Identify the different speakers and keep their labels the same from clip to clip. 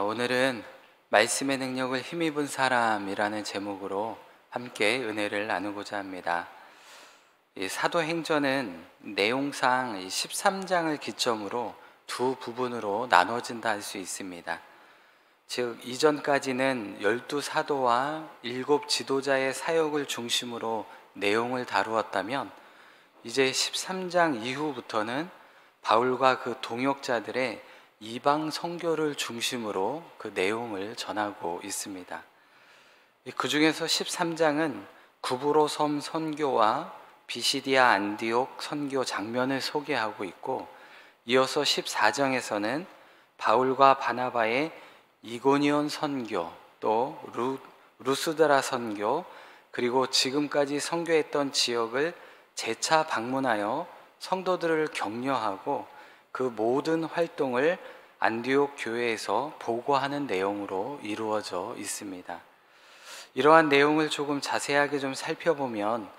Speaker 1: 오늘은 말씀의 능력을 힘입은 사람이라는 제목으로 함께 은혜를 나누고자 합니다. 이 사도행전은 내용상 13장을 기점으로 두 부분으로 나눠진다 할 수 있습니다. 즉 이전까지는 12사도와 7 지도자의 사역을 중심으로 내용을 다루었다면 이제 13장 이후부터는 바울과 그 동역자들의 이방 선교를 중심으로 그 내용을 전하고 있습니다. 그 중에서 13장은 구브로 섬 선교와 비시디아 안디옥 선교 장면을 소개하고 있고, 이어서 14장에서는 바울과 바나바의 이고니온 선교, 또 루스드라 선교, 그리고 지금까지 선교했던 지역을 재차 방문하여 성도들을 격려하고 그 모든 활동을 안디옥 교회에서 보고하는 내용으로 이루어져 있습니다. 이러한 내용을 조금 자세하게 좀 살펴보면,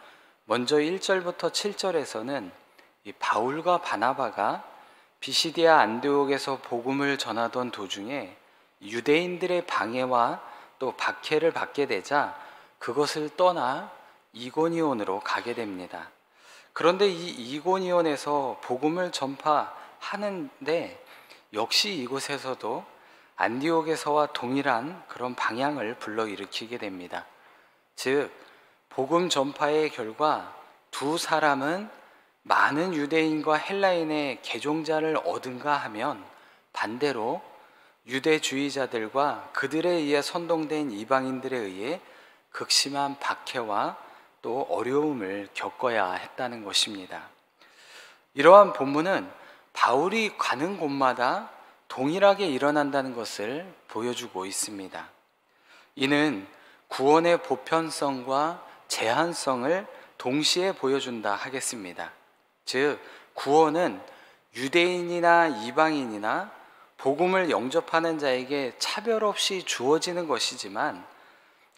Speaker 1: 먼저 1절부터 7절에서는 이 바울과 바나바가 비시디아 안디옥에서 복음을 전하던 도중에 유대인들의 방해와 또 박해를 받게 되자 그것을 떠나 이고니온으로 가게 됩니다. 그런데 이 이고니온에서 복음을 전파하는데 역시 이곳에서도 안디옥에서와 동일한 그런 방향을 불러일으키게 됩니다. 즉 복음 전파의 결과 두 사람은 많은 유대인과 헬라인의 개종자를 얻은가 하면, 반대로 유대주의자들과 그들에 의해 선동된 이방인들에 의해 극심한 박해와 또 어려움을 겪어야 했다는 것입니다. 이러한 본문은 바울이 가는 곳마다 동일하게 일어난다는 것을 보여주고 있습니다. 이는 구원의 보편성과 제한성을 동시에 보여준다 하겠습니다. 즉 구원은 유대인이나 이방인이나 복음을 영접하는 자에게 차별 없이 주어지는 것이지만,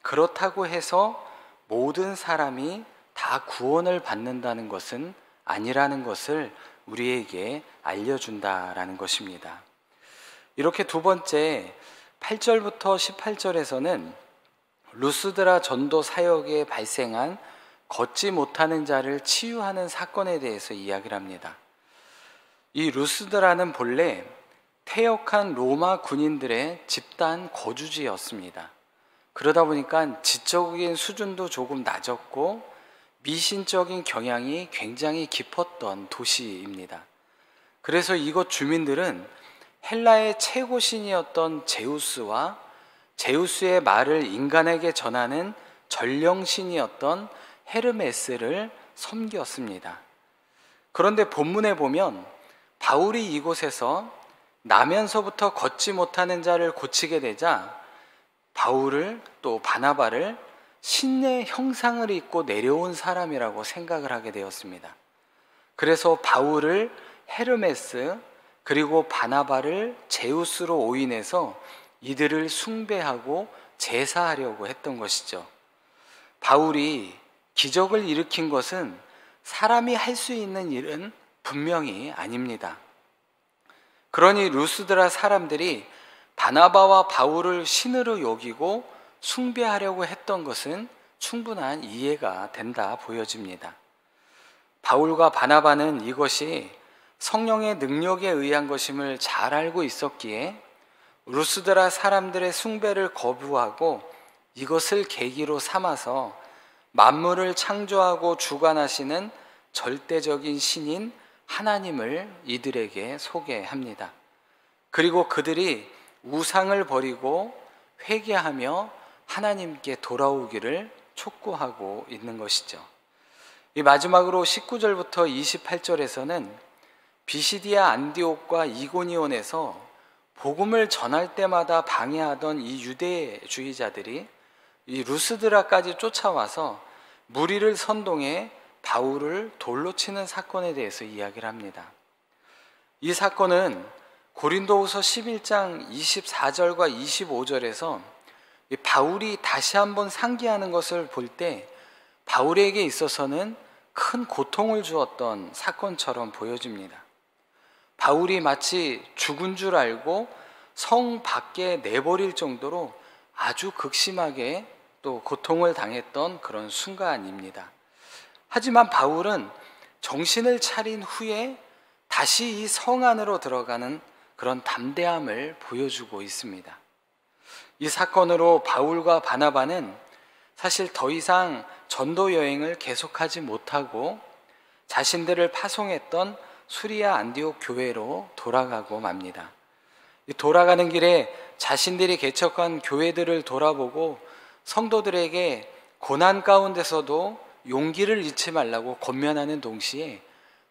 Speaker 1: 그렇다고 해서 모든 사람이 다 구원을 받는다는 것은 아니라는 것을 우리에게 알려준다라는 것입니다. 이렇게 두 번째 8절부터 18절에서는 루스드라 전도 사역에 발생한 걷지 못하는 자를 치유하는 사건에 대해서 이야기를 합니다. 이 루스드라는 본래 퇴역한 로마 군인들의 집단 거주지였습니다. 그러다 보니까 지적인 수준도 조금 낮았고 미신적인 경향이 굉장히 깊었던 도시입니다. 그래서 이곳 주민들은 헬라의 최고 신이었던 제우스와 제우스의 말을 인간에게 전하는 전령신이었던 헤르메스를 섬겼습니다. 그런데 본문에 보면 바울이 이곳에서 나면서부터 걷지 못하는 자를 고치게 되자 바울을 또 바나바를 신의 형상을 입고 내려온 사람이라고 생각을 하게 되었습니다. 그래서 바울을 헤르메스 그리고 바나바를 제우스로 오인해서 이들을 숭배하고 제사하려고 했던 것이죠. 바울이 기적을 일으킨 것은 사람이 할 수 있는 일은 분명히 아닙니다. 그러니 루스드라 사람들이 바나바와 바울을 신으로 여기고 숭배하려고 했던 것은 충분한 이해가 된다 보여집니다. 바울과 바나바는 이것이 성령의 능력에 의한 것임을 잘 알고 있었기에 루스드라 사람들의 숭배를 거부하고 이것을 계기로 삼아서 만물을 창조하고 주관하시는 절대적인 신인 하나님을 이들에게 소개합니다. 그리고 그들이 우상을 버리고 회개하며 하나님께 돌아오기를 촉구하고 있는 것이죠. 이 마지막으로 19절부터 28절에서는 비시디아 안디옥과 이고니온에서 복음을 전할 때마다 방해하던 이 유대주의자들이 이 루스드라까지 쫓아와서 무리를 선동해 바울을 돌로 치는 사건에 대해서 이야기를 합니다. 이 사건은 고린도후서 11장 24절과 25절에서 바울이 다시 한번 상기하는 것을 볼 때 바울에게 있어서는 큰 고통을 주었던 사건처럼 보여집니다. 바울이 마치 죽은 줄 알고 성 밖에 내버릴 정도로 아주 극심하게 또 고통을 당했던 그런 순간입니다. 하지만 바울은 정신을 차린 후에 다시 이 성 안으로 들어가는 그런 담대함을 보여주고 있습니다. 이 사건으로 바울과 바나바는 사실 더 이상 전도 여행을 계속하지 못하고 자신들을 파송했던 수리아 안디옥 교회로 돌아가고 맙니다. 돌아가는 길에 자신들이 개척한 교회들을 돌아보고 성도들에게 고난 가운데서도 용기를 잃지 말라고 권면하는 동시에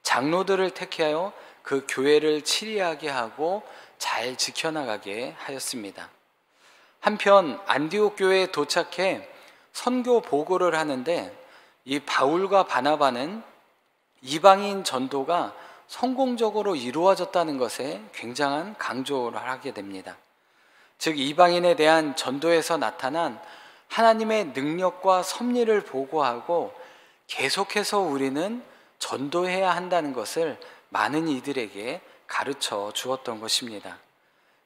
Speaker 1: 장로들을 택하여 그 교회를 치리하게 하고 잘 지켜나가게 하였습니다. 한편 안디옥 교회에 도착해 선교 보고를 하는데 이 바울과 바나바는 이방인 전도가 성공적으로 이루어졌다는 것에 굉장한 강조를 하게 됩니다. 즉 이방인에 대한 전도에서 나타난 하나님의 능력과 섭리를 보고하고 계속해서 우리는 전도해야 한다는 것을 많은 이들에게 가르쳐 주었던 것입니다.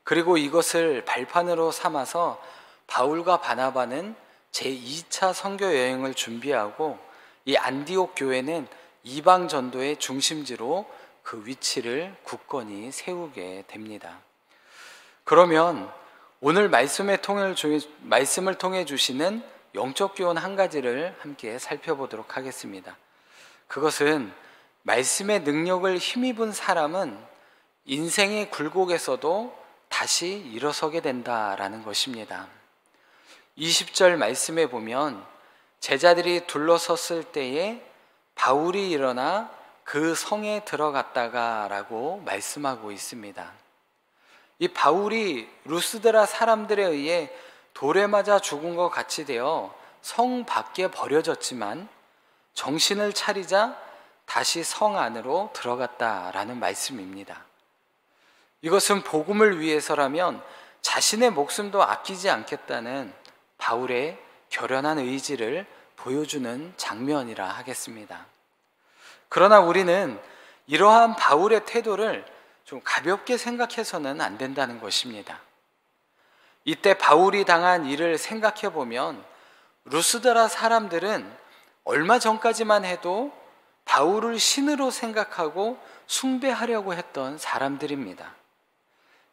Speaker 1: 그리고 이것을 발판으로 삼아서 바울과 바나바는 제2차 선교 여행을 준비하고 이 안디옥 교회는 이방 전도의 중심지로 그 위치를 굳건히 세우게 됩니다. 그러면 오늘 말씀을 통해 주시는 영적 교훈 한 가지를 함께 살펴보도록 하겠습니다. 그것은 말씀의 능력을 힘입은 사람은 인생의 굴곡에서도 다시 일어서게 된다라는 것입니다. 20절 말씀에 보면 제자들이 둘러섰을 때에 바울이 일어나 그 성에 들어갔다가 라고 말씀하고 있습니다. 이 바울이 루스드라 사람들에 의해 돌에 맞아 죽은 것 같이 되어 성 밖에 버려졌지만 정신을 차리자 다시 성 안으로 들어갔다라는 말씀입니다. 이것은 복음을 위해서라면 자신의 목숨도 아끼지 않겠다는 바울의 결연한 의지를 보여주는 장면이라 하겠습니다. 그러나 우리는 이러한 바울의 태도를 좀 가볍게 생각해서는 안 된다는 것입니다. 이때 바울이 당한 일을 생각해 보면 루스드라 사람들은 얼마 전까지만 해도 바울을 신으로 생각하고 숭배하려고 했던 사람들입니다.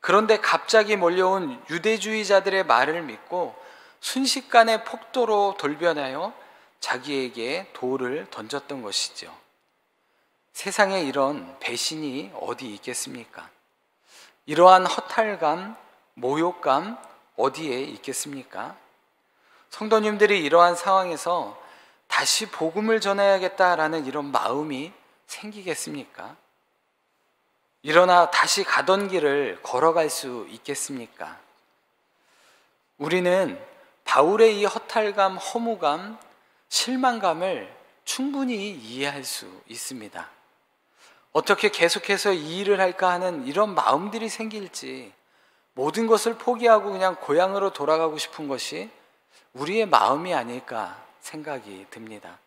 Speaker 1: 그런데 갑자기 몰려온 유대주의자들의 말을 믿고 순식간에 폭도로 돌변하여 자기에게 돌을 던졌던 것이죠. 세상에 이런 배신이 어디 있겠습니까? 이러한 허탈감, 모욕감 어디에 있겠습니까? 성도님들이 이러한 상황에서 다시 복음을 전해야겠다라는 이런 마음이 생기겠습니까? 일어나 다시 가던 길을 걸어갈 수 있겠습니까? 우리는 바울의 이 허탈감, 허무감, 실망감을 충분히 이해할 수 있습니다. 어떻게 계속해서 이 일을 할까 하는 이런 마음들이 생길지, 모든 것을 포기하고 그냥 고향으로 돌아가고 싶은 것이 우리의 마음이 아닐까 생각이 듭니다.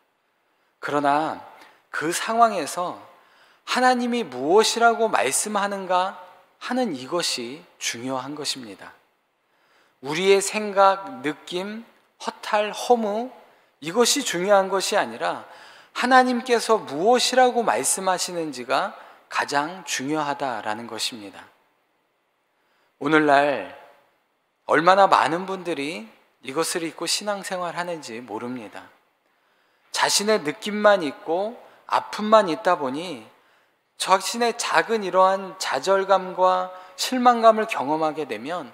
Speaker 1: 그러나 그 상황에서 하나님이 무엇이라고 말씀하는가 하는 이것이 중요한 것입니다. 우리의 생각, 느낌, 허탈, 허무 이것이 중요한 것이 아니라 하나님께서 무엇이라고 말씀하시는지가 가장 중요하다라는 것입니다. 오늘날 얼마나 많은 분들이 이것을 잊고 신앙생활 하는지 모릅니다. 자신의 느낌만 있고 아픔만 있다 보니 자신의 작은 이러한 좌절감과 실망감을 경험하게 되면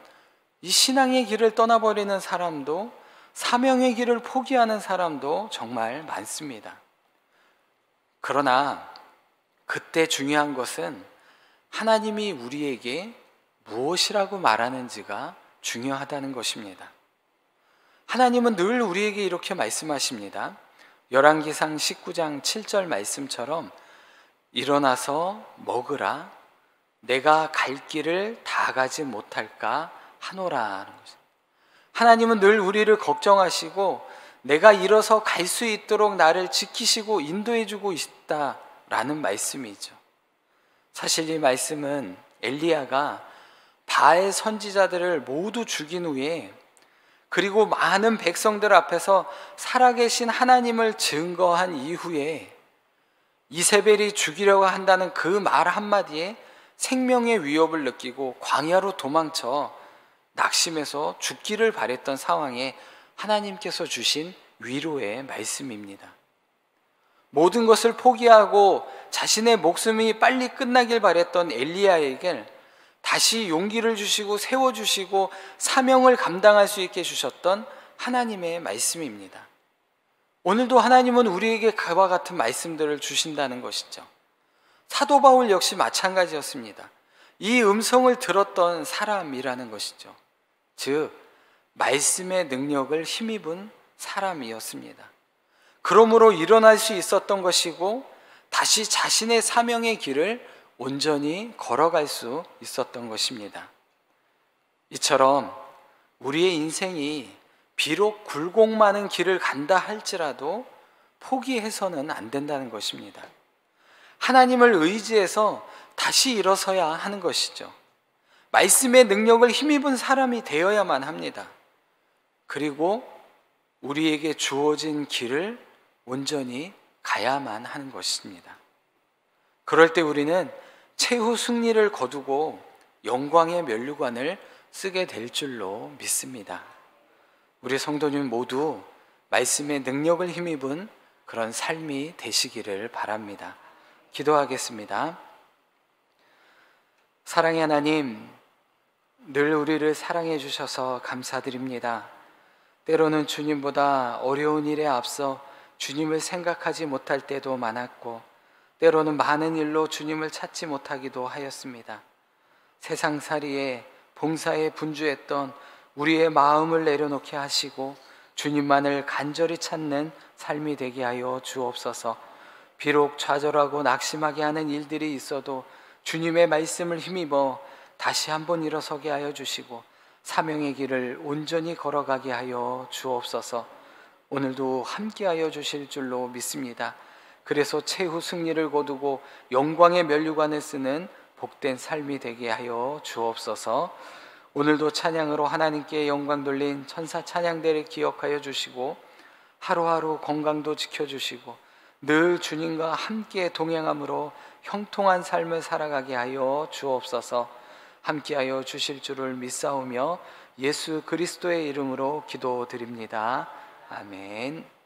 Speaker 1: 이 신앙의 길을 떠나버리는 사람도, 사명의 길을 포기하는 사람도 정말 많습니다. 그러나 그때 중요한 것은 하나님이 우리에게 무엇이라고 말하는지가 중요하다는 것입니다. 하나님은 늘 우리에게 이렇게 말씀하십니다. 열왕기상 19장 7절 말씀처럼 일어나서 먹으라, 내가 갈 길을 다 가지 못할까 하노라 하는 것입니다. 하나님은 늘 우리를 걱정하시고 내가 일어서 갈 수 있도록 나를 지키시고 인도해 주고 있다라는 말씀이죠. 사실 이 말씀은 엘리야가 바알 선지자들을 모두 죽인 후에, 그리고 많은 백성들 앞에서 살아계신 하나님을 증거한 이후에 이세벨이 죽이려고 한다는 그 말 한마디에 생명의 위협을 느끼고 광야로 도망쳐 낙심해서 죽기를 바랬던 상황에 하나님께서 주신 위로의 말씀입니다. 모든 것을 포기하고 자신의 목숨이 빨리 끝나길 바랬던 엘리야에게 다시 용기를 주시고 세워주시고 사명을 감당할 수 있게 주셨던 하나님의 말씀입니다. 오늘도 하나님은 우리에게 그와 같은 말씀들을 주신다는 것이죠. 사도 바울 역시 마찬가지였습니다. 이 음성을 들었던 사람이라는 것이죠. 즉 말씀의 능력을 힘입은 사람이었습니다. 그러므로 일어날 수 있었던 것이고 다시 자신의 사명의 길을 온전히 걸어갈 수 있었던 것입니다. 이처럼 우리의 인생이 비록 굴곡 많은 길을 간다 할지라도 포기해서는 안 된다는 것입니다. 하나님을 의지해서 다시 일어서야 하는 것이죠. 말씀의 능력을 힘입은 사람이 되어야만 합니다. 그리고 우리에게 주어진 길을 온전히 가야만 하는 것입니다. 그럴 때 우리는 최후 승리를 거두고 영광의 면류관을 쓰게 될 줄로 믿습니다. 우리 성도님 모두 말씀의 능력을 힘입은 그런 삶이 되시기를 바랍니다. 기도하겠습니다. 사랑의 하나님, 늘 우리를 사랑해 주셔서 감사드립니다. 때로는 주님보다 어려운 일에 앞서 주님을 생각하지 못할 때도 많았고, 때로는 많은 일로 주님을 찾지 못하기도 하였습니다. 세상살이에 봉사에 분주했던 우리의 마음을 내려놓게 하시고 주님만을 간절히 찾는 삶이 되게 하여 주옵소서. 비록 좌절하고 낙심하게 하는 일들이 있어도 주님의 말씀을 힘입어 다시 한번 일어서게 하여 주시고 사명의 길을 온전히 걸어가게 하여 주옵소서. 오늘도 함께하여 주실 줄로 믿습니다. 그래서 최후 승리를 거두고 영광의 면류관을 쓰는 복된 삶이 되게 하여 주옵소서. 오늘도 찬양으로 하나님께 영광 돌린 천사 찬양대를 기억하여 주시고 하루하루 건강도 지켜주시고 늘 주님과 함께 동행함으로 형통한 삶을 살아가게 하여 주옵소서. 함께하여 주실 줄을 믿사오며 예수 그리스도의 이름으로 기도드립니다. 아멘.